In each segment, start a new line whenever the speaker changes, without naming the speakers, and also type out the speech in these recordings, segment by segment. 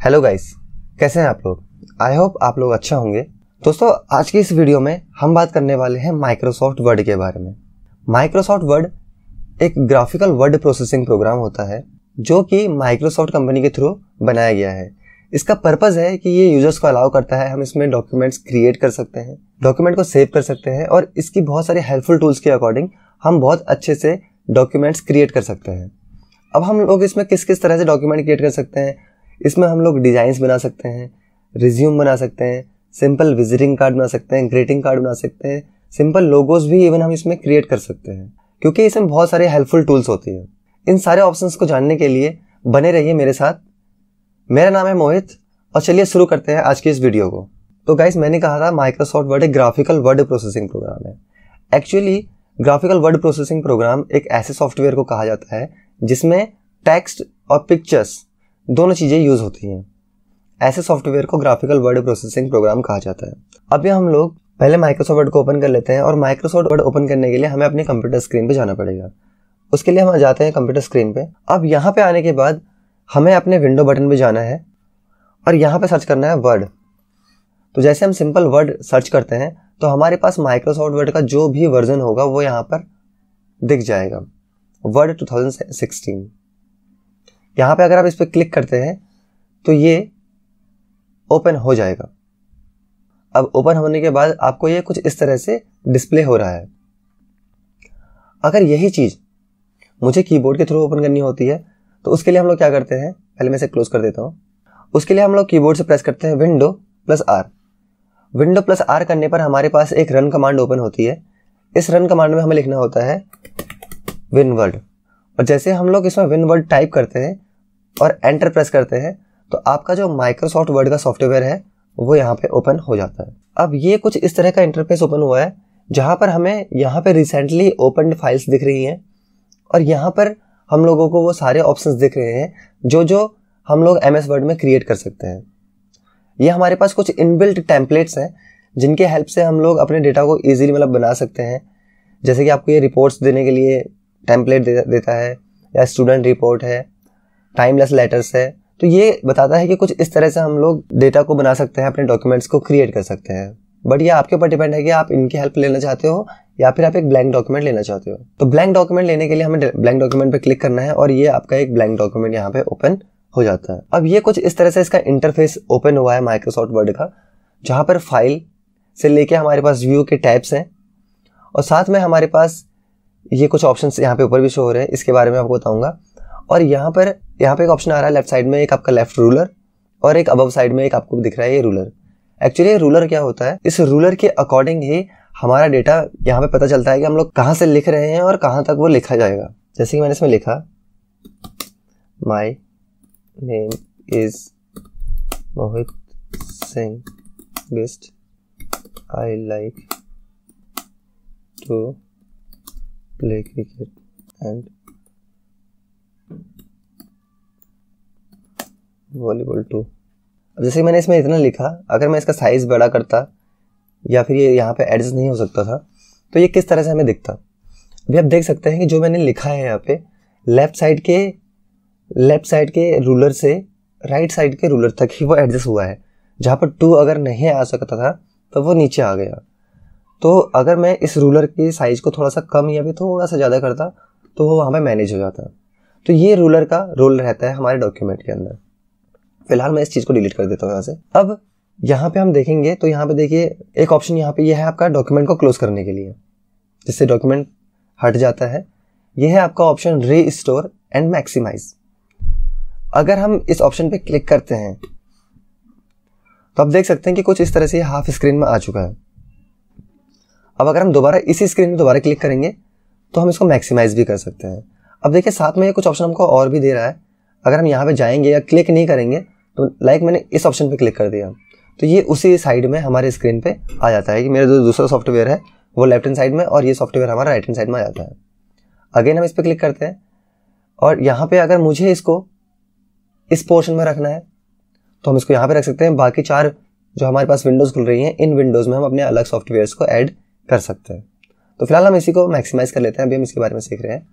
Hello guys, कैसे हैं आप लोग। आई होप आप लोग अच्छा होंगे। दोस्तों, आज की इस वीडियो में हम बात करने वाले हैं माइक्रोसॉफ्ट वर्ड के बारे में। माइक्रोसॉफ्ट वर्ड एक ग्राफिकल वर्ड प्रोसेसिंग प्रोग्राम होता है जो कि माइक्रोसॉफ्ट कंपनी के थ्रू बनाया गया है। इसका पर्पस है कि ये यूजर्स को अलाउ करता है हम इसमें डॉक्यूमेंट्स क्रिएट कर सकते हैं, डॉक्यूमेंट को सेव कर सकते हैं और इसकी बहुत सारी हेल्पफुल टूल्स के अकॉर्डिंग हम बहुत अच्छे से डॉक्यूमेंट्स क्रिएट कर सकते हैं। अब हम लोग इसमें किस किस तरह से डॉक्यूमेंट क्रिएट कर सकते हैं, इसमें हम लोग डिज़ाइंस बना सकते हैं, रिज्यूम बना सकते हैं, सिंपल विजिटिंग कार्ड बना सकते हैं, ग्रीटिंग कार्ड बना सकते हैं, सिंपल लोगोस भी इवन हम इसमें क्रिएट कर सकते हैं क्योंकि इसमें बहुत सारे हेल्पफुल टूल्स होती हैं। इन सारे ऑप्शंस को जानने के लिए बने रहिए मेरे साथ। मेरा नाम है मोहित और चलिए शुरू करते हैं आज की इस वीडियो को। तो गाइस, मैंने कहा था माइक्रोसॉफ्ट वर्ड एक ग्राफिकल वर्ड प्रोसेसिंग प्रोग्राम है। Actually graphical word processing program एक ऐसे सॉफ्टवेयर को कहा जाता है जिसमें टेक्स्ट और पिक्चर्स दोनों चीज़ें यूज़ होती हैं। ऐसे सॉफ्टवेयर को ग्राफिकल वर्ड प्रोसेसिंग प्रोग्राम कहा जाता है। अभी हम लोग पहले माइक्रोसॉफ्ट वर्ड को ओपन कर लेते हैं और माइक्रोसॉफ्ट वर्ड ओपन करने के लिए हमें अपने कंप्यूटर स्क्रीन पे जाना पड़ेगा। उसके लिए हम जाते हैं कंप्यूटर स्क्रीन पे। अब यहाँ पे आने के बाद हमें अपने विंडो बटन पे जाना है और यहाँ पे सर्च करना है वर्ड। तो जैसे हम सिंपल वर्ड सर्च करते हैं तो हमारे पास माइक्रोसॉफ्ट वर्ड का जो भी वर्जन होगा वो यहाँ पर दिख जाएगा, वर्ड 2016। यहाँ पे अगर आप इस पर क्लिक करते हैं तो ये ओपन हो जाएगा। अब ओपन होने के बाद आपको ये कुछ इस तरह से डिस्प्ले हो रहा है। अगर यही चीज़ मुझे कीबोर्ड के थ्रू ओपन करनी होती है तो उसके लिए हम लोग क्या करते हैं, पहले मैं इसे क्लोज कर देता हूँ। उसके लिए हम लोग कीबोर्ड से प्रेस करते हैं window plus R. Window plus R करने पर हमारे पास एक रन कमांड ओपन होती है। इस रन कमांड में हमें लिखना होता है विन वर्ड। और जैसे हम लोग इसमें विन वर्ड टाइप करते हैं और एंटर प्रेस करते हैं तो आपका जो माइक्रोसॉफ्ट वर्ड का सॉफ्टवेयर है वो यहाँ पे ओपन हो जाता है। अब ये कुछ इस तरह का इंटरफेस ओपन हुआ है जहाँ पर हमें यहाँ पे रिसेंटली ओपन्ड फाइल्स दिख रही हैं और यहाँ पर हम लोगों को वो सारे ऑप्शंस दिख रहे हैं जो हम लोग MS वर्ड में क्रिएट कर सकते हैं। ये हमारे पास कुछ इनबिल्ट टेम्पलेट्स हैं जिनके हेल्प से हम लोग अपने डेटा को ईजिली बना सकते हैं। जैसे कि आपको ये रिपोर्ट्स देने के लिए टेम्पलेट देता है, या स्टूडेंट रिपोर्ट है, टाइमलेस लेटर्स है। तो ये बताता है कि कुछ इस तरह से हम लोग डेटा को बना सकते हैं, अपने डॉक्यूमेंट्स को क्रिएट कर सकते हैं। बट ये आपके ऊपर डिपेंड है कि आप इनकी हेल्प लेना चाहते हो या फिर आप एक ब्लैंक डॉक्यूमेंट लेना चाहते हो। तो ब्लैंक डॉक्यूमेंट लेने के लिए हमें ब्लैंक डॉक्यूमेंट पे क्लिक करना है और ये आपका एक ब्लैंक डॉक्यूमेंट यहाँ पे ओपन हो जाता है। अब ये कुछ इस तरह से इसका इंटरफेस ओपन हुआ है माइक्रोसॉफ्ट वर्ड का, जहाँ पर फाइल से लेके हमारे पास व्यू के टैब्स हैं और साथ में हमारे पास ये कुछ ऑप्शंस यहाँ पे ऊपर भी शो हो रहे हैं, इसके बारे में आपको बताऊंगा। और यहाँ पे एक ऑप्शन आ रहा है लेफ्ट साइड में, एक आपका लेफ्ट रूलर और एक अबव साइड में एक आपको दिख रहा है ये रूलर। एक्चुअली ये रूलर क्या होता है, इस रूलर के अकॉर्डिंग ही हमारा डेटा यहाँ पे पता चलता है कि हम लोग कहाँ से लिख रहे हैं और कहाँ तक वो लिखा जाएगा। जैसे कि मैंने इसमें लिखा my name is Mohit Singh Bisht, I like to play cricket and volleyball too. अब जैसे मैंने इसमें इतना लिखा, अगर मैं इसका साइज़ बड़ा करता या फिर ये यहाँ पे एडजस्ट नहीं हो सकता था तो ये किस तरह से हमें दिखता। अभी आप देख सकते हैं कि जो मैंने लिखा है यहाँ पे लेफ्ट साइड के रूलर से राइट साइड के रूलर तक ही वो एडजस्ट हुआ है। जहाँ पर 2 अगर नहीं आ सकता था तो वो नीचे आ गया। तो अगर मैं इस रूलर की साइज़ को थोड़ा सा कम या फिर थोड़ा सा ज़्यादा करता तो वो वहाँ पे मैनेज हो जाता। तो ये रूलर का रोल रहता है हमारे डॉक्यूमेंट के अंदर। फिलहाल मैं इस चीज़ को डिलीट कर देता हूँ यहाँ से। अब यहाँ पे हम देखेंगे तो यहाँ पे देखिए एक ऑप्शन यहाँ पे ये है आपका डॉक्यूमेंट को क्लोज करने के लिए, जिससे डॉक्यूमेंट हट जाता है। ये है आपका ऑप्शन रीस्टोर एंड मैक्सिमाइज। अगर हम इस ऑप्शन पे क्लिक करते हैं तो आप देख सकते हैं कि कुछ इस तरह से हाफ स्क्रीन में आ चुका है। अब अगर हम दोबारा इसी स्क्रीन में दोबारा क्लिक करेंगे तो हम इसको मैक्सिमाइज भी कर सकते हैं। अब देखिए साथ में ये कुछ ऑप्शन हमको और भी दे रहा है। अगर हम यहाँ पे जाएंगे या क्लिक नहीं करेंगे तो मैंने इस ऑप्शन पे क्लिक कर दिया तो ये उसी साइड में हमारे स्क्रीन पे आ जाता है कि मेरा जो दूसरा सॉफ्टवेयर है वो लेफ्ट हैंड साइड में और ये सॉफ्टवेयर हमारा राइट हैंड साइड में आ जाता है। अगेन हम इस पर क्लिक करते हैं और यहाँ पे अगर मुझे इसको इस पोर्शन में रखना है तो हम इसको यहाँ पे रख सकते हैं। बाकी 4 जो हमारे पास विंडोज़ खुल रही हैं, इन विंडोज़ में हम अपने अलग सॉफ्टवेयर्स को ऐड कर सकते हैं। तो फिलहाल हम इसी को मैक्सिमाइज कर लेते हैं। अभी हम इसके बारे में सीख रहे हैं।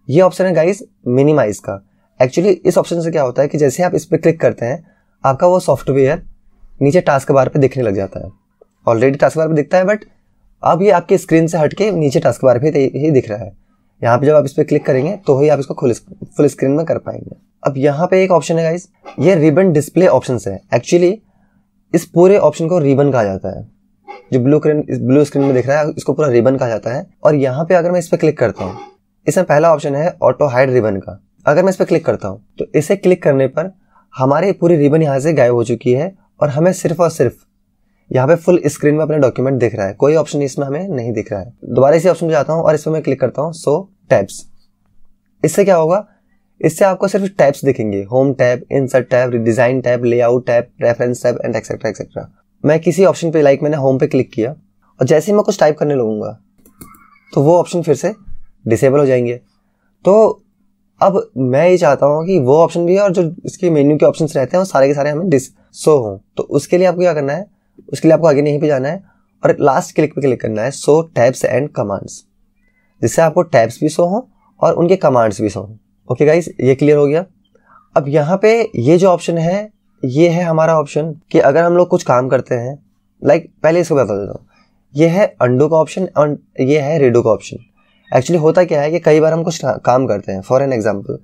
ये ऑप्शन है गाइस मिनिमाइज का। एक्चुअली इस ऑप्शन से क्या होता है कि जैसे आप इस पर क्लिक करते हैं आपका वो सॉफ्टवेयर नीचे टास्क बार पे दिखने लग जाता है। ऑलरेडी टास्क बार पे दिखता है बट अब ये आपकी स्क्रीन से हट के नीचे टास्क बार पे ही दिख रहा है। यहाँ पे जब आप इस पर क्लिक करेंगे तो ही आप इसको फुल स्क्रीन में कर पाएंगे। अब यहाँ पे एक ऑप्शन है गाइस, ये रिबन डिस्प्ले ऑप्शन है। एक्चुअली इस पूरे ऑप्शन को रिबन कहा जाता है। जो ब्लू स्क्रीन में दिख रहा है इसको पूरा रिबन कहा जाता है। और यहाँ पे अगर मैं इस पर क्लिक करता हूँ, इसमें पहला ऑप्शन है ऑटो हाइड रिबन का। अगर मैं इस पर क्लिक करता हूँ तो इसे क्लिक करने पर हमारी पूरी रिबन यहाँ से गायब हो चुकी है और हमें सिर्फ और सिर्फ यहाँ पे फुल स्क्रीन में अपना डॉक्यूमेंट दिख रहा है, कोई ऑप्शन इसमें हमें नहीं दिख रहा है। दोबारा इसी ऑप्शन पे जाता हूँ और इस पर मैं क्लिक करता हूँ शो टैब्स। इससे क्या होगा, इससे आपको सिर्फ टैब्स दिखेंगे, home tab, insert tab, design tab, layout tab, reference tab and etcetera etcetera. मैं किसी ऑप्शन पे लाइक मैंने होम पे क्लिक किया और जैसे ही मैं कुछ टाइप करने लगूंगा तो वो ऑप्शन फिर से डिसेबल हो जाएंगे। तो अब मैं ये चाहता हूँ कि वो ऑप्शन भी है और जो इसके मेन्यू के ऑप्शंस रहते हैं वो सारे के सारे हमें शो हों। तो उसके लिए आपको क्या करना है, उसके लिए आपको आगे नहीं पे जाना है और लास्ट क्लिक पे क्लिक करना है शो टैब्स एंड कमांड्स, जिससे आपको टैब्स भी शो हों और उनके कमांड्स भी शो हों। ओके गाइस, ये क्लियर हो गया। अब यहाँ पे ये जो ऑप्शन है ये है हमारा ऑप्शन कि अगर हम लोग कुछ काम करते हैं, लाइक पहले इसको बता देता हूँ, ये है अंडू का ऑप्शन और ये है रीडू का ऑप्शन। एक्चुअली होता क्या है कि कई बार हम कुछ काम करते हैं, फॉर एन एग्जाम्पल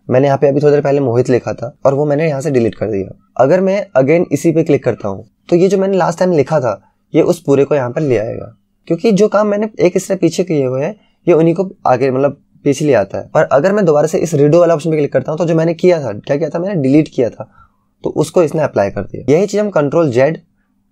मैंने यहाँ पे अभी थोड़ी देर पहले मोहित लिखा था और वो मैंने यहाँ से डिलीट कर दिया। अगर मैं अगेन इसी पे क्लिक करता हूँ तो ये जो मैंने लास्ट टाइम लिखा था ये उस पूरे को यहाँ पर ले आएगा, क्योंकि जो काम मैंने एक इससे पीछे किए हुए हैं ये उन्हीं को आगे मतलब पीछे ले आता है। और अगर मैं दोबारा से इस रीडो वाला ऑप्शन पे क्लिक करता हूँ तो जो मैंने किया था, क्या किया था, मैंने डिलीट किया था, तो उसको इसने अप्लाई कर दिया। यही चीज हम कंट्रोल जेड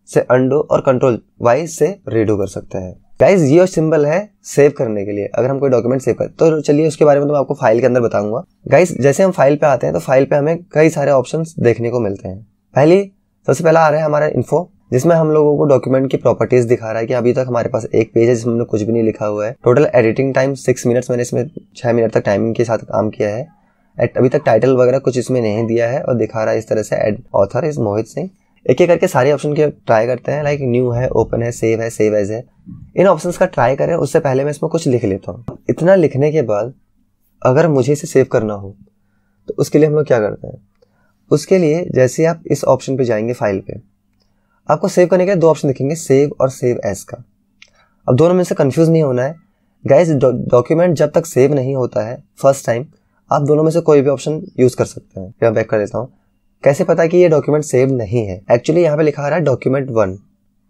से अंडो और कंट्रोल वाई से रीडो कर सकते हैं। गाइज ये सिंबल है सेव करने के लिए, अगर हम कोई डॉक्यूमेंट सेव करें तो चलिए उसके बारे में तो मैं आपको फाइल के अंदर बताऊंगा। गाइज जैसे हम फाइल पे आते हैं तो फाइल पे हमें कई सारे ऑप्शंस देखने को मिलते हैं। सबसे पहला आ रहा है हमारा इन्फो, जिसमें हम लोगों को डॉक्यूमेंट की प्रॉपर्टीज दिखा रहा है कि अभी तक हमारे पास एक पेज है जिसमें हमने कुछ भी नहीं लिखा हुआ है। टोटल एडिटिंग टाइम 6 मिनट्स, मैंने इसमें 6 मिनट तक टाइमिंग के साथ काम किया है। अभी तक टाइटल वगैरह कुछ इसमें नहीं दिया है और दिखा रहा है इस तरह से add author is Mohit Singh. एक एक करके सारे ऑप्शन के ट्राई करते हैं, लाइक न्यू है, ओपन है, सेव एज है। इन ऑप्शंस का ट्राई करें, उससे पहले मैं इसमें कुछ लिख लेता हूँ। इतना लिखने के बाद अगर मुझे इसे सेव करना हो तो उसके लिए हम लोग क्या करते हैं, उसके लिए जैसे आप इस ऑप्शन पे जाएंगे फाइल पे, आपको सेव करने के 2 ऑप्शन दिखेंगे, सेव और सेव एज का। अब दोनों में से कंफ्यूज नहीं होना है गाइस। डॉक्यूमेंट जब तक सेव नहीं होता है फर्स्ट टाइम, आप दोनों में से कोई भी ऑप्शन यूज कर सकते हैं। मैं बैक कर देता हूँ। कैसे पता कि ये डॉक्यूमेंट सेव नहीं है, एक्चुअली यहाँ पे लिखा रहा है डॉक्यूमेंट 1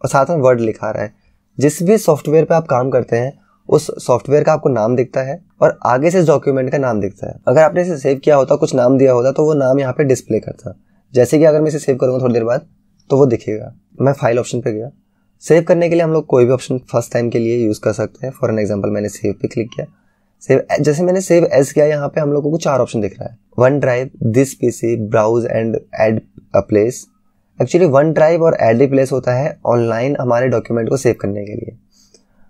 और साथ में वर्ड लिखा रहा है। जिस भी सॉफ्टवेयर पे आप काम करते हैं उस सॉफ्टवेयर का आपको नाम दिखता है और आगे से इस डॉक्यूमेंट का नाम दिखता है। अगर आपने इसे सेव किया होता, कुछ नाम दिया होता, तो वो नाम यहाँ पे डिस्प्ले करता। जैसे कि अगर मैं इसे सेव करूँगा थोड़ी देर बाद तो वो दिखेगा। मैं फाइल ऑप्शन पे गया, सेव करने के लिए हम लोग कोई भी ऑप्शन फर्स्ट टाइम के लिए यूज कर सकते हैं। फॉर एन एग्जांपल मैंने सेव पे क्लिक किया, जैसे मैंने सेव एज किया, यहाँ पे हम लोगों को 4 ऑप्शन दिख रहा है, OneDrive, this PC, browse and add a place. Actually OneDrive और एड ए प्लेस होता है ऑनलाइन हमारे डॉक्यूमेंट को सेव करने के लिए,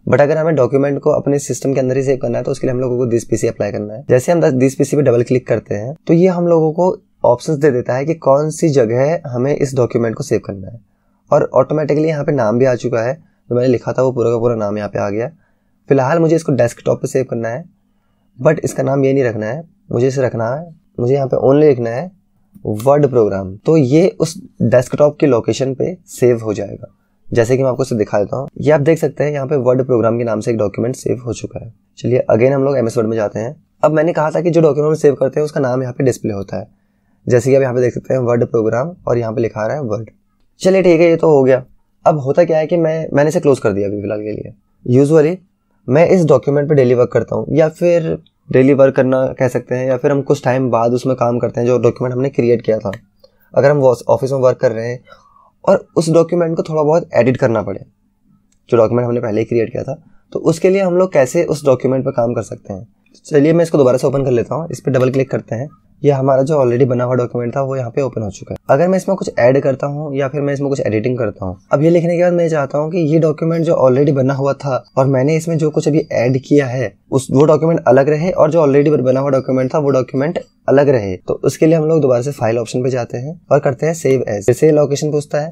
बट अगर हमें डॉक्यूमेंट को अपने सिस्टम के अंदर ही सेव करना है तो उसके लिए हम लोगों को दिस पीसी अप्लाई करना है। जैसे हम दिस पीसी पे डबल क्लिक करते हैं तो ये हम लोगों को ऑप्शंस दे देता है कि कौन सी जगह हमें इस डॉक्यूमेंट को सेव करना है, और ऑटोमेटिकली यहाँ पे नाम भी आ चुका है। जो मैंने लिखा था वो पूरा का पूरा नाम यहाँ पे आ गया। फिलहाल मुझे इसको डेस्कटॉप पे सेव करना है, बट इसका नाम ये नहीं रखना है, मुझे इसे रखना है, मुझे यहाँ पे ओनली लिखना है वर्ड प्रोग्राम। तो ये उस डेस्कटॉप की लोकेशन पे सेव हो जाएगा। जैसे कि मैं आपको इसे दिखा देता हूँ, ये आप देख सकते हैं यहाँ पे वर्ड प्रोग्राम के नाम से एक डॉक्यूमेंट सेव हो चुका है। चलिए अगेन हम लोग MS वर्ड में जाते हैं। अब मैंने कहा था कि जो डॉक्यूमेंट सेव करते हैं उसका नाम यहाँ पे डिस्प्ले होता है, जैसे कि आप यहाँ पे देख सकते हैं वर्ड प्रोग्राम और यहाँ पे लिखा रहा है वर्ड। चलिए ठीक है, ये तो हो गया। अब होता क्या है कि मैंने इसे क्लोज कर दिया अभी फिलहाल के लिए। यूजुअली मैं इस डॉक्यूमेंट पे डेली वर्क करता हूँ, या फिर डेली वर्क करना कह सकते हैं, या फिर हम कुछ टाइम बाद उसमें काम करते हैं जो डॉक्यूमेंट हमने क्रिएट किया था। अगर हम ऑफिस में वर्क कर रहे हैं और उस डॉक्यूमेंट को थोड़ा बहुत एडिट करना पड़े, जो डॉक्यूमेंट हमने पहले ही क्रिएट किया था, तो उसके लिए हम लोग कैसे उस डॉक्यूमेंट पर काम कर सकते हैं। चलिए मैं इसको दोबारा से ओपन कर लेता हूँ। इस पर डबल क्लिक करते हैं, ये हमारा जो ऑलरेडी बना हुआ डॉक्यूमेंट था वो यहाँ पे ओपन हो चुका है। अगर मैं इसमें कुछ ऐड करता हूँ या फिर मैं इसमें कुछ एडिटिंग करता हूँ, अब ये लिखने के बाद मैं चाहता हूँ कि ये डॉक्यूमेंट जो ऑलरेडी बना हुआ था और मैंने इसमें जो कुछ अभी ऐड किया है वो डॉक्यूमेंट अलग रहे, और जो ऑलरेडी बना हुआ डॉक्यूमेंट था वो डॉक्यूमेंट अलग रहे। तो उसके लिए हम लोग दोबारा से फाइल ऑप्शन पे जाते हैं और करते हैं सेव एज। जैसे लोकेशन पूछता है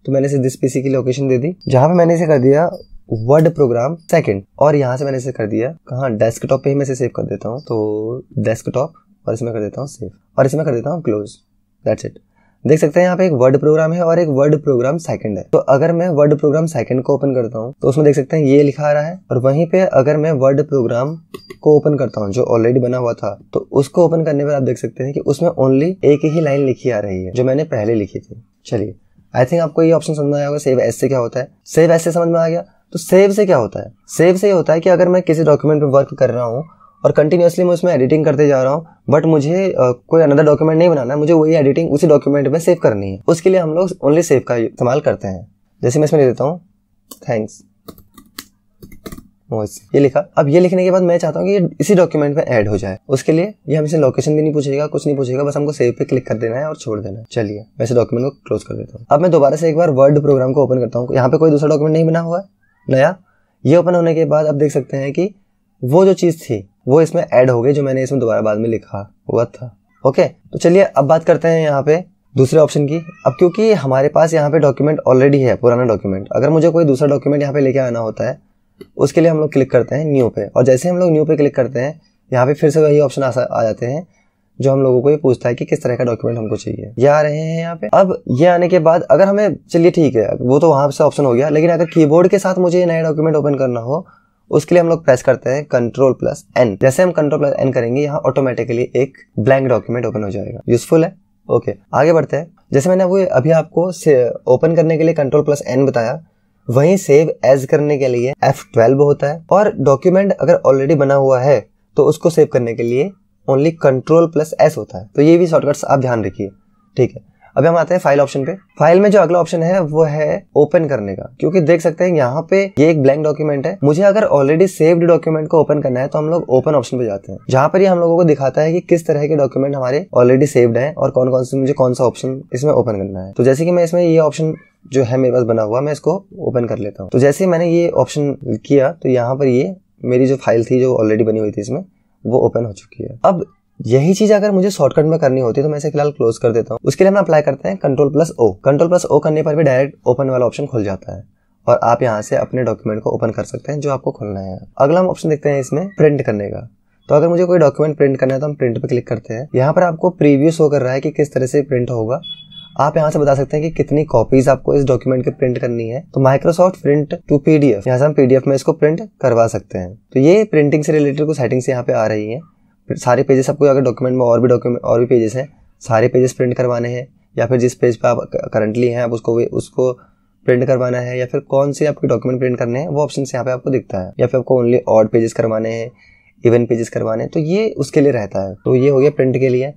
तो मैंने इसे दिस पीसी की लोकेशन दे दी, जहाँ पे मैंने इसे कर दिया वर्ड प्रोग्राम सेकंड, और यहाँ से मैंने इसे कर दिया कहाँ, डेस्कटॉप पे ही मैं इसे सेव कर देता हूँ। तो डेस्कटॉप और इसमें कर देता हूँ सेव और इसमें कर देता हूँ क्लोज। That's it. देख सकते हैं यहाँ पे एक वर्ड प्रोग्राम है और एक वर्ड प्रोग्राम सेकंड है। तो अगर मैं वर्ड प्रोग्राम सेकंड को ओपन करता हूँ तो उसमें देख सकते हैं ये लिखा आ रहा है, और वहीं पे अगर मैं वर्ड प्रोग्राम को ओपन करता हूँ जो ऑलरेडी बना हुआ था तो उसको ओपन करने पर आप देख सकते हैं कि उसमें ओनली एक ही लाइन लिखी आ रही है जो मैंने पहले लिखी थी। चलिए, आई थिंक आपको ये ऑप्शन समझ में आया होगा। सेव एज से क्या होता है, सेव एज से समझ में आ गया। तो सेव से क्या होता है, सेव से ये होता है कि अगर मैं किसी डॉक्यूमेंट पे वर्क कर रहा हूँ और कंटिन्यूअसली मैं उसमें एडिटिंग करते जा रहा हूँ, बट मुझे कोई अनदर डॉक्यूमेंट नहीं बनाना है, मुझे वही एडिटिंग उसी डॉक्यूमेंट में सेव करनी है, उसके लिए हम लोग ओनली सेव का इस्तेमाल करते हैं। जैसे मैं इसमें लिख देता हूँ थैंक्स, ये लिखा। अब ये लिखने के बाद मैं चाहता हूँ कि ये इसी डॉक्यूमेंट में ऐड हो जाए। उसके लिए ये हमसे लोकेशन भी नहीं पूछेगा, कुछ नहीं पूछेगा, बस हमको सेव पे क्लिक कर देना है और छोड़ देना है। चलिए, मैं इस डॉक्यूमेंट को क्लोज कर देता हूँ। अब मैं दोबारा से एक बार वर्ड प्रोग्राम को ओपन करता हूँ। यहाँ पे कोई दूसरा डॉक्यूमेंट नहीं बना हुआ है नया। ये ओपन होने के बाद आप देख सकते हैं कि वो जो चीज़ थी वो इसमें ऐड हो गई जो मैंने इसमें दोबारा बाद में लिखा हुआ था। ओके, तो चलिए अब बात करते हैं यहाँ पे दूसरे ऑप्शन की। अब क्योंकि हमारे पास यहाँ पे डॉक्यूमेंट ऑलरेडी है, पुराना डॉक्यूमेंट, अगर मुझे कोई दूसरा डॉक्यूमेंट यहाँ पे लेके आना होता है उसके लिए हम लोग क्लिक करते हैं न्यू पे, और जैसे हम लोग न्यू पे क्लिक करते हैं यहाँ पे फिर से वही ऑप्शन आ जाते हैं जो हम लोगों को ये पूछता है कि किस तरह का डॉक्यूमेंट हमको चाहिए। ये आ रहे हैं यहाँ पे। अब ये आने के बाद अगर हमें, चलिए ठीक है, वो तो वहां से ऑप्शन हो गया, लेकिन अगर कीबोर्ड के साथ मुझे नया डॉक्यूमेंट ओपन करना हो उसके लिए हम लोग प्रेस करते हैं Ctrl+N। जैसे हम Ctrl+N करेंगे यहाँ ऑटोमेटिकली एक ब्लैंक डॉक्यूमेंट ओपन हो जाएगा। यूजफुल है। ओके, आगे बढ़ते हैं। जैसे मैंने वो अभी आपको ओपन करने के लिए Ctrl+N बताया, वहीं सेव एज करने के लिए F12 होता है, और डॉक्यूमेंट अगर ऑलरेडी बना हुआ है तो उसको सेव करने के लिए ओनली Ctrl+S होता है। तो ये भी शॉर्टकट्स आप ध्यान रखिए, ठीक है। अभी हम आते हैं फाइल ऑप्शन पे। फाइल में जो अगला ऑप्शन है वो है ओपन करने का, क्योंकि देख सकते हैं यहाँ पे ये एक ब्लैंक डॉक्यूमेंट है। मुझे अगर ऑलरेडी सेव्ड डॉक्यूमेंट को ओपन करना है तो हम लोग ओपन ऑप्शन पे जाते हैं, जहाँ पर ये हम लोगों को दिखाता है कि किस तरह के डॉक्यूमेंट हमारे ऑलरेडी सेव्ड हैं और कौन कौन से मुझे कौन सा ऑप्शन इसमें ओपन करना है। तो जैसे कि मैं इसमें ये ऑप्शन जो है मेरे पास बना हुआ, मैं इसको ओपन कर लेता हूँ। तो जैसे ही मैंने ये ऑप्शन किया तो यहाँ पर ये मेरी जो फाइल थी जो ऑलरेडी बनी हुई थी इसमें वो ओपन हो चुकी है। अब यही चीज अगर मुझे शॉर्टकट में करनी होती है तो मैं इसे फिलहाल क्लोज कर देता हूँ। उसके लिए हम अप्लाई करते हैं Ctrl+O। Ctrl+O करने पर भी डायरेक्ट ओपन वाला ऑप्शन खुल जाता है और आप यहाँ से अपने डॉक्यूमेंट को ओपन कर सकते हैं जो आपको खोलना है। अगला हम ऑप्शन देखते हैं इसमें प्रिंट करने का। तो अगर मुझे कोई डॉक्यूमेंट प्रिंट करना है तो हम प्रिंट पे क्लिक करते हैं। यहाँ पर आपको प्रीव्यू शो कर रहा है कि किस तरह से प्रिंट होगा। आप यहाँ से बता सकते हैं कि कितनी कॉपीज आपको इस डॉक्यूमेंट के प्रिंट करनी है। तो माइक्रोसॉफ्ट प्रिंट टू PDF, यहाँ से हम PDF में इसको प्रिंट करवा सकते हैं। तो ये प्रिंटिंग से रिलेटेड कुछ सेटिंग्स यहाँ पे आ रही है। सारे पेजेस आपको, अगर डॉक्यूमेंट में और भी पेजेस हैं, सारे पेजेस प्रिंट करवाने हैं, या फिर जिस पेज पे आप करंटली हैं आप उसको प्रिंट करवाना है, या फिर कौन से आपके डॉक्यूमेंट प्रिंट करने हैं वो ऑप्शन यहाँ पे आपको दिखता है, या फिर आपको ओनली ऑड पेजेस करवाने हैं, इवन पेजेस करवाने हैं, तो ये उसके लिए रहता है। तो ये हो गया प्रिंट के लिए।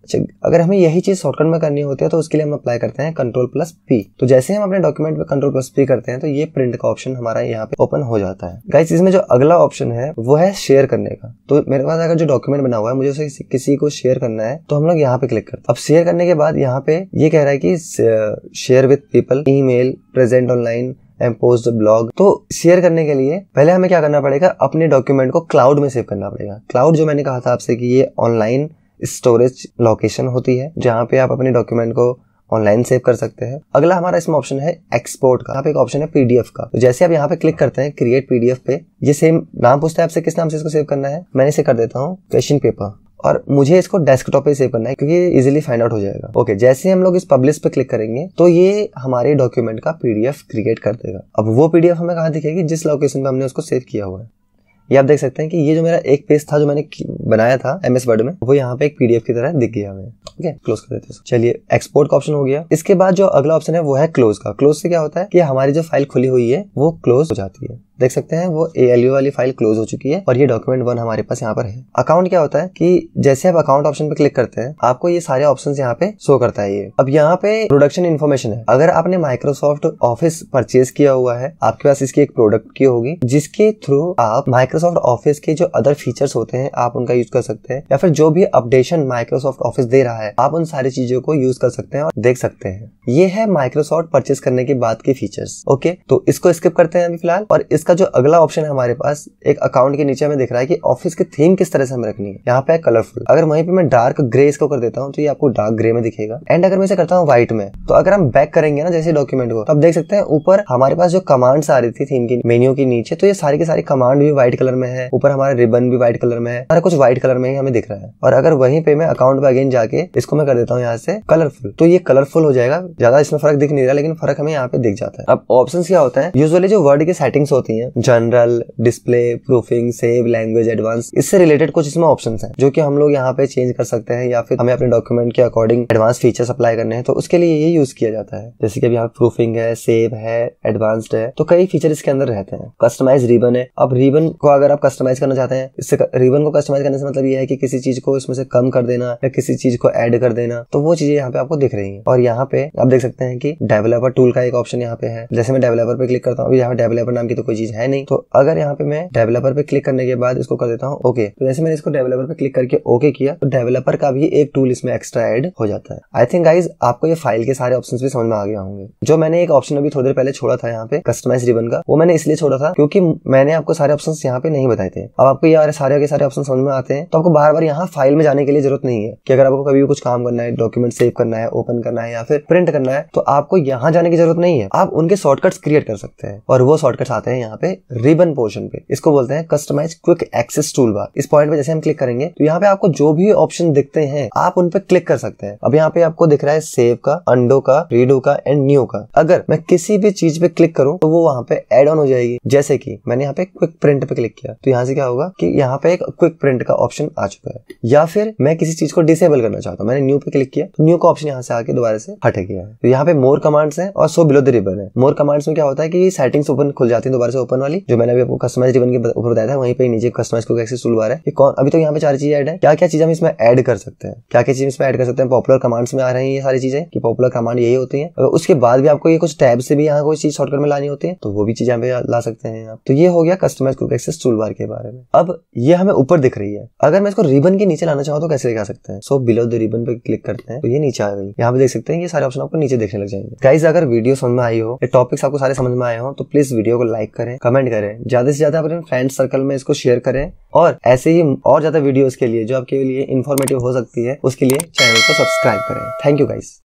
अच्छा, अगर हमें यही चीज शॉर्टकट में करनी होती है तो उसके लिए हम अप्लाई करते हैं Ctrl+P। तो जैसे हम अपने डॉक्यूमेंट पे Ctrl+P करते हैं तो ये प्रिंट का ऑप्शन हमारा यहाँ पे ओपन हो जाता है। गाइस, इसमें जो अगला ऑप्शन है वो है शेयर करने का। तो मेरे पास अगर जो डॉक्यूमेंट बना हुआ है मुझे उसे किसी को शेयर करना है तो हम लोग यहाँ पे क्लिक करते हैं। अब शेयर करने के बाद यहाँ पे ये कह रहा है कि share with people, email, present online and post blog. तो शेयर करने के लिए पहले हमें क्या करना पड़ेगा, अपने डॉक्यूमेंट को क्लाउड में सेव करना पड़ेगा। क्लाउड जो मैंने कहा था आपसे कि ये ऑनलाइन स्टोरेज लोकेशन होती है जहाँ पे आप अपने डॉक्यूमेंट को ऑनलाइन सेव कर सकते हैं। अगला हमारा इसमें ऑप्शन है एक्सपोर्ट का। यहाँ पे एक ऑप्शन है PDF का। तो जैसे आप यहाँ पे क्लिक करते हैं क्रिएट PDF पे, ये सेम नाम पूछता है आपसे किस नाम से इसको सेव करना है। मैंने इसे कर देता हूँ क्वेश्चन पेपर, और मुझे इसको डेस्कटॉप पे सेव करना है क्योंकि ये इजीली फाइंड आउट हो जाएगा। ओके, जैसे हम लोग इस पब्लिश पे क्लिक करेंगे तो ये हमारे डॉक्यूमेंट का PDF क्रिएट कर देगा। अब वो PDF हमें कहाँ दिखेगी, जिस लोकेशन पे हमने उसको सेव किया हुआ है। ये आप देख सकते हैं कि ये जो मेरा एक पेज था जो मैंने बनाया था MS वर्ड में, वो यहाँ पे एक PDF की तरह दिख गया हमें। ठीक है, क्लोज कर देते हैं। चलिए, एक्सपोर्ट का ऑप्शन हो गया। इसके बाद जो अगला ऑप्शन है वो है क्लोज का। क्लोज से क्या होता है कि हमारी जो फाइल खुली हुई है वो क्लोज हो जाती है। देख सकते हैं वो ALU वाली फाइल क्लोज हो चुकी है और ये डॉक्यूमेंट 1 हमारे पास यहाँ पर है। अकाउंट क्या होता है कि जैसे आप अकाउंट ऑप्शन पे क्लिक करते हैं आपको ये सारे ऑप्शंस यहाँ पे शो करता है। ये अब यहाँ पे प्रोडक्शन इन्फॉर्मेशन है। अगर आपने माइक्रोसॉफ्ट ऑफिस परचेज किया हुआ है, आपके पास इसकी एक प्रोडक्ट की होगी जिसके थ्रू आप माइक्रोसॉफ्ट ऑफिस के जो अदर फीचर्स होते हैं आप उनका यूज कर सकते हैं, या फिर जो भी अपडेशन माइक्रोसॉफ्ट ऑफिस दे रहा है आप उन सारी चीजों को यूज कर सकते हैं और देख सकते हैं। ये है माइक्रोसॉफ्ट परचेज करने के बाद के फीचर्स। ओके, तो इसको स्किप करते हैं अभी फिलहाल, और इसके इसका जो अगला ऑप्शन है हमारे पास एक अकाउंट के नीचे हमें दिख रहा है कि ऑफिस की थीम किस तरह से हमें रखनी है। यहाँ पे है कलरफुल। अगर वहीं पे मैं डार्क ग्रे इसको कर देता हूँ तो ये आपको डार्क ग्रे में दिखेगा। एंड अगर मैं इसे करता हूँ व्हाइट में, तो अगर हम बैक करेंगे ना जैसे डॉक्यूमेंट को, तो आप देख सकते हैं ऊपर हमारे पास जो कमांड्स आ रही थी थीम की मेन्यू के नीचे, तो ये सारी की सारी कमांड भी व्हाइट कलर में है, ऊपर हमारा रिबन भी व्हाइट कलर में है, सारा कुछ व्हाइट कलर में ही हमें दिख रहा है। और अगर वहीं पे मैं अकाउंट पे अगेन जाके इसको मैं कर देता हूँ यहाँ से कलरफुल, तो ये कलरफुल हो जाएगा। ज्यादा इसमें फर्क दिख नहीं रहा, लेकिन फर्क हमें यहाँ पे दिख जाता है। अब ऑप्शंस क्या होता है, यूजुअली जो वर्ड की सेटिंग्स होती हैं, general, display, proofing, save, language, advance, इससे रिलेटेड कुछ इसमें ऑप्शंस हैं जो कि हम लोग यहाँ पे चेंज कर सकते हैं, या फिर हमें अपने डॉक्यूमेंट के अकॉर्डिंग एडवांस फीचर्स अप्लाई करने हैं तो उसके लिए ये यूज किया जाता है। जैसे कि अभी यहाँ प्रूफिंग है, सेव है, एडवांस्ड है, तो कई फीचर इसके अंदर रहते हैं। कस्टमाइज रिबन है। अब रिबन को अगर आप कस्टमाइज करना चाहते हैं, इससे रिबन को कस्टमाइज करने से मतलब ये है कि किसी चीज को इसमें से कम कर देना या किसी चीज को ऐड कर देना, तो वो चीजें यहाँ पे आपको दिख रही है। और यहाँ पे आप देख सकते हैं कि डेवलपर टूल का एक ऑप्शन यहाँ पे है। जैसे मैं डेवलपर पे क्लिक करता हूँ, यहाँ डेवलपर नाम की तो कोई चीज है नहीं, तो अगर यहाँ पे मैं डेवलपर पे क्लिक करने के बाद इसको कर देता हूँ ओके, तो जैसे मैंने इसको डेवलपर पे क्लिक करके ओके किया, तो डेवलपर का भी एक टूल इसमें एक्स्ट्रा ऐड हो जाता है। आई थिंक गाइज आपको ये फाइल के सारे ऑप्शंस भी समझ में आ गए होंगे। जो मैंने एक ऑप्शन अभी थोड़ी देर पहले छोड़ा था यहाँ पे कस्टमाइज रिबन का, वो मैंने इसलिए छोड़ा था क्योंकि मैंने आपको सारे ऑप्शंस यहाँ पे नहीं बताए थे। अब आपको ये सारे के सारे ऑप्शन समझ में आते हैं, तो आपको बार बार यहाँ फाइल में जाने के लिए जरूरत नहीं है कि अगर आपको कभी भी कुछ काम करना है, डॉक्यूमेंट सेव करना है, ओपन करना है या फिर प्रिंट करना है, तो आपको यहाँ जाने की जरूरत नहीं है। आप उनके शॉर्टकट्स क्रिएट कर सकते हैं, और वो शॉर्टकट्स आते हैं यहाँ पे रिबन पोर्शन पे। इसको बोलते हैं customise quick access toolbar. इस पॉइंट पे जैसे हम क्लिक करेंगे तो यहाँ पे आपको जो भी ऑप्शन दिखते हैं आप उन पे क्लिक कर सकते हैं। अब यहाँ पे आपको दिख रहा है सेव का, अंडो का, रीडो का एंड न्यू का। अगर मैं किसी भी चीज पे क्लिक करूं तो वो वहां पे एड ऑन हो जाएगी। जैसे कि मैंने यहाँ पे क्विक प्रिंट पे क्लिक किया, तो यहाँ से क्या होगा कि यहाँ पे एक क्विक प्रिंट का ऑप्शन आ चुका है। या फिर मैं किसी चीज को डिसेबल करना चाहता हूँ, मैंने न्यू पे क्लिक किया, तो न्यू का ऑप्शन यहाँ से आके दोबारा से हट गया है। तो यहाँ पे मोर कमांड्स है और सो बिलो द रिबन है। मोर कमांड्स में क्या होता है कि सेटिंग्स ओपन खुल जाती है दोबारा से ओपन वाली, जो मैंने अभी आपको कस्टमाइज रिबन के ऊपर बताया था, वहीं पे नीचे customise quick access toolbar है। ये कौन, अभी तो यहाँ पे 4 चीजें ऐड है। क्या क्या चीजें हम इसमें ऐड कर सकते हैं, क्या क्या चीजें इसमें ऐड कर सकते हैं, पॉपुलर कमांड्स में आ रही है ये सारी चीजें कि पॉपुलर कमांड यही होती है। अगर उसके बाद भी आपको ये कुछ टैब से भी यहाँ कोई चीज शॉर्टकट में लानी होती है तो वो भी चीज यहाँ पे ला सकते हैं आप। तो ये हो गया customise quick access toolbar के बारे में। अब ये हमें ऊपर दिख रही है, अगर मैं इसको रिबन के नीचे लाना चाहूँ तो कैसे दिखा सकते हैं। सो बिलो द रिबन पे क्लिक करते हैं तो ये नीचे आ गई। यहाँ पे देख सकते हैं ये सारे ऑप्शन आपको नीचे देखने लग जाएंगे। गाइस अगर वीडियो समझ में आई हो, ये टॉपिक्स आपको सारे समझ में आए हो, तो प्लीज वीडियो को लाइक करें, कमेंट करें, ज्यादा से ज्यादा अपने फ्रेंड सर्कल में इसको शेयर करें, और ऐसे ही और ज्यादा वीडियोस के लिए जो आपके लिए इन्फॉर्मेटिव हो सकती है उसके लिए चैनल को सब्सक्राइब करें। Thank you guys.